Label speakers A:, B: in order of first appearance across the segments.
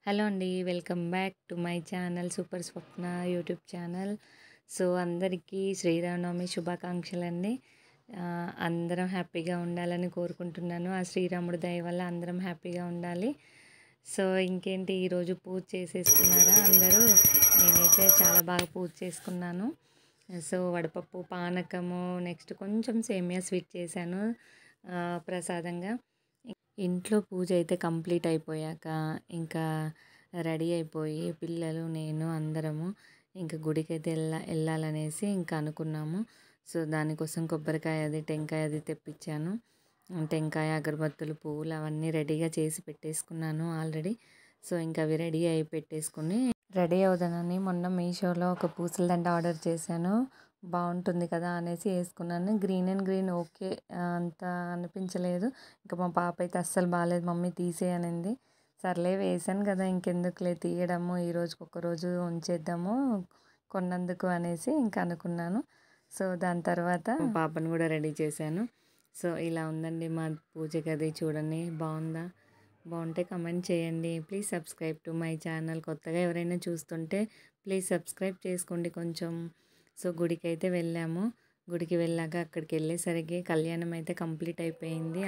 A: Hello అండి. Welcome back to my channel super Swapna YouTube channel. So అందరికీ శ్రీరామనవమి శుభాకాంక్షలండి. అందరం హ్యాపీగా ఉండాలని కోరుకుంటున్నాను. ఆ శ్రీరాముడి దయ వల్ల అందరం హ్యాపీగా ఉండాలి. సో ఇంకేంటి, ఈరోజు పూజ చేసేసుకున్నారా అందరూ? నేనైతే చాలా బాగా పూజ చేసుకున్నాను. సో వడపప్పు, పానకము, నెక్స్ట్ కొంచెం సేమియా స్వీట్ చేశాను ప్రసాదంగా. ఇంట్లో పూజ అయితే కంప్లీట్ అయిపోయాక ఇంకా రెడీ అయిపోయి పిల్లలు, నేను అందరము ఇంకా గుడికైతే వెళ్ళాలనేసి ఇంకా అనుకున్నాము. సో దానికోసం కొబ్బరికాయ అది, టెంకాయ అది తెప్పించాను. టెంకాయ, అగరబత్తులు, పువ్వులు అవన్నీ రెడీగా చేసి పెట్టేసుకున్నాను ఆల్రెడీ. సో ఇంకా అవి రెడీ అయి పెట్టేసుకుని రెడీ అవుదానని మొన్న మీషోలో ఒక పూసల దండ ఆర్డర్ చేశాను. బాగుంటుంది కదా అనేసి వేసుకున్నాను. గ్రీన్ అండ్ గ్రీన్ ఓకే, అంత అనిపించలేదు. ఇంకా మా పాప అయితే అస్సలు బాగాలేదు మమ్మీ తీసేయనింది. సర్లే వేసాను కదా ఇంకెందుకులే తీయడము, ఈ రోజుకి ఒక్కరోజు ఉంచేద్దాము కొన్నందుకు అనేసి ఇంకా అనుకున్నాను. సో దాని తర్వాత పాపను కూడా రెడీ చేశాను. సో ఇలా ఉందండి మా పూజ గది. చూడండి బాగుందా? బాగుంటే కమెంట్ చేయండి. Please subscribe to my channel. కొత్తగా ఎవరైనా చూస్తుంటే ప్లీజ్ సబ్స్క్రైబ్ చేసుకోండి కొంచెం. సో గుడికి అయితే వెళ్ళాము. గుడికి వెళ్ళాక అక్కడికి వెళ్ళేసరికి కళ్యాణం అయితే కంప్లీట్ అయిపోయింది.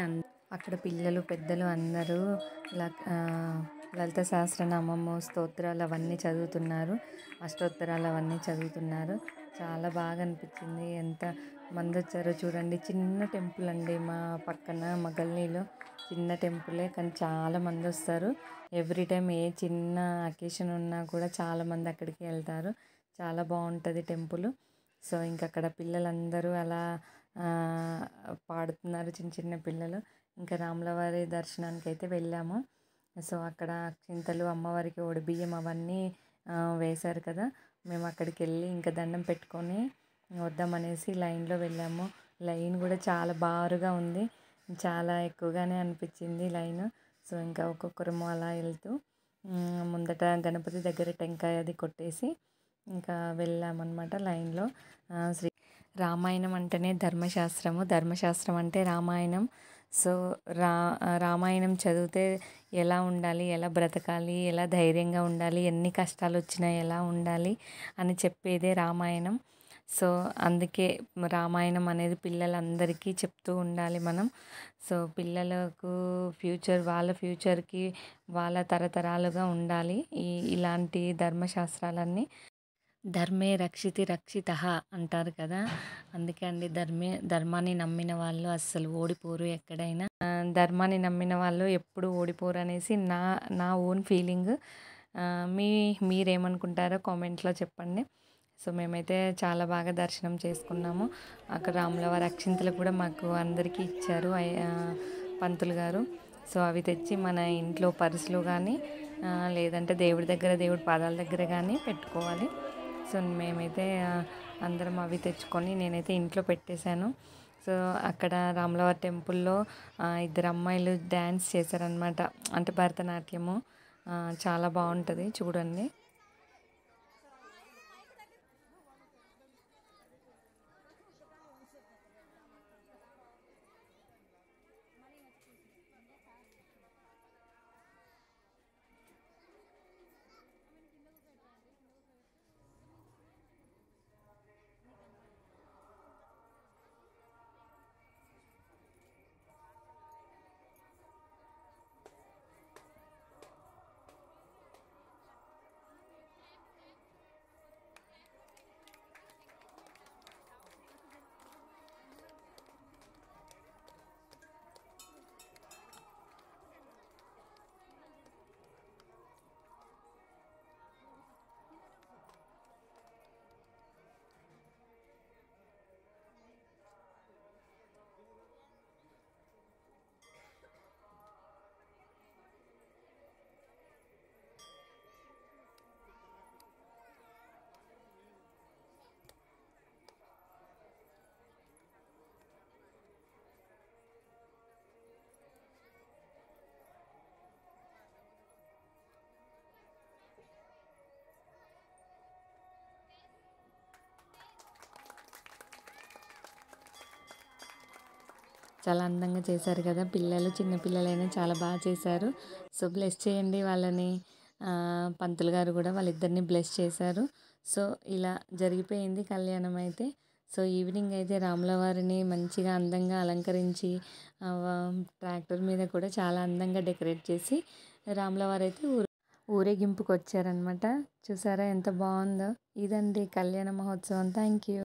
A: అక్కడ పిల్లలు, పెద్దలు అందరూ లలిత సహస్రనామము, స్తోత్రాలు అవన్నీ చదువుతున్నారు. అష్టోత్తరాలు అవన్నీ చదువుతున్నారు. చాలా బాగా అనిపించింది. ఎంత మంది వచ్చారో చూడండి. చిన్న టెంపుల్ అండి, మా పక్కన మా గల్లీలో చిన్న టెంపులే, కానీ చాలా మంది వస్తారు. ఎవ్రీ టైం ఏ చిన్న అకేషన్ ఉన్నా కూడా చాలామంది అక్కడికి వెళ్తారు. చాలా బాగుంటుంది టెంపుల్. సో ఇంకా అక్కడ పిల్లలందరూ అలా పాడుతున్నారు, చిన్న చిన్న పిల్లలు. ఇంకా రాములవారి దర్శనానికి అయితే వెళ్ళాము. సో అక్కడ అక్షింతలు, అమ్మవారికి బియ్యం అవన్నీ వేశారు కదా. మేము అక్కడికి వెళ్ళి ఇంకా దండం పెట్టుకొని వద్దామనేసి లైన్లో వెళ్ళాము. లైన్ కూడా చాలా బారుగా ఉంది, చాలా ఎక్కువగానే అనిపించింది లైన్. సో ఇంకా ఒక్కొక్కరము అలా వెళ్తూ ముందట గణపతి దగ్గర టెంకాయ అది కొట్టేసి ఇంకా వెళ్ళామన్నమాట లైన్లో. రామాయణం అంటేనే ధర్మశాస్త్రము, ధర్మశాస్త్రం అంటే రామాయణం. సో రామాయణం చదివితే ఎలా ఉండాలి, ఎలా బ్రతకాలి, ఎలా ధైర్యంగా ఉండాలి, ఎన్ని కష్టాలు వచ్చినా ఎలా ఉండాలి అని చెప్పేదే రామాయణం. సో అందుకే రామాయణం అనేది పిల్లలందరికీ చెప్తూ ఉండాలి మనం. సో పిల్లలకు వాళ్ళ ఫ్యూచర్కి వాళ్ళ తరతరాలుగా ఉండాలి ఇలాంటి ధర్మశాస్త్రాలన్నీ. ధర్మే రక్షితి రక్షితః అంటారు కదా. అందుకే అండి ధర్మాన్ని నమ్మిన వాళ్ళు అస్సలు ఓడిపోరు ఎక్కడైనా. ధర్మాన్ని నమ్మిన వాళ్ళు ఎప్పుడు ఓడిపోరు అనేసి నా ఓన్ ఫీలింగ్. మీరేమనుకుంటారో కామెంట్లో చెప్పండి. సో మేమైతే చాలా బాగా దర్శనం చేసుకున్నాము. అక్కడ రాములవారి అక్షింతలు కూడా మాకు అందరికీ ఇచ్చారు పంతులు గారు. సో అవి తెచ్చి మన ఇంట్లో పర్సులో కానీ లేదంటే దేవుడి పాదాల దగ్గర కానీ పెట్టుకోవాలి. సో మేమైతే అందరం అవి తెచ్చుకొని నేనైతే ఇంట్లో పెట్టేశాను. సో అక్కడ రాములవారి టెంపుల్లో ఇద్దరు అమ్మాయిలు డ్యాన్స్ చేశారనమాట, అంటే భరతనాట్యము. చాలా బాగుంటుంది చూడండి. చాలా అందంగా చేశారు కదా పిల్లలు, చిన్నపిల్లలైనా చాలా బాగా చేశారు. సో బ్లెస్ చేయండి వాళ్ళని. పంతులు గారు కూడా వాళ్ళిద్దరిని బ్లెస్ చేశారు. సో ఇలా జరిగిపోయింది కళ్యాణం అయితే. సో ఈవినింగ్ అయితే రాముల వారిని మంచిగా అందంగా అలంకరించి ట్రాక్టర్ మీద కూడా చాలా అందంగా డెకరేట్ చేసి రాముల వారైతే ఊరేగింపుకి వచ్చారనమాట. చూసారా ఎంత బాగుందో. ఇదండి కళ్యాణ మహోత్సవం. Thank you.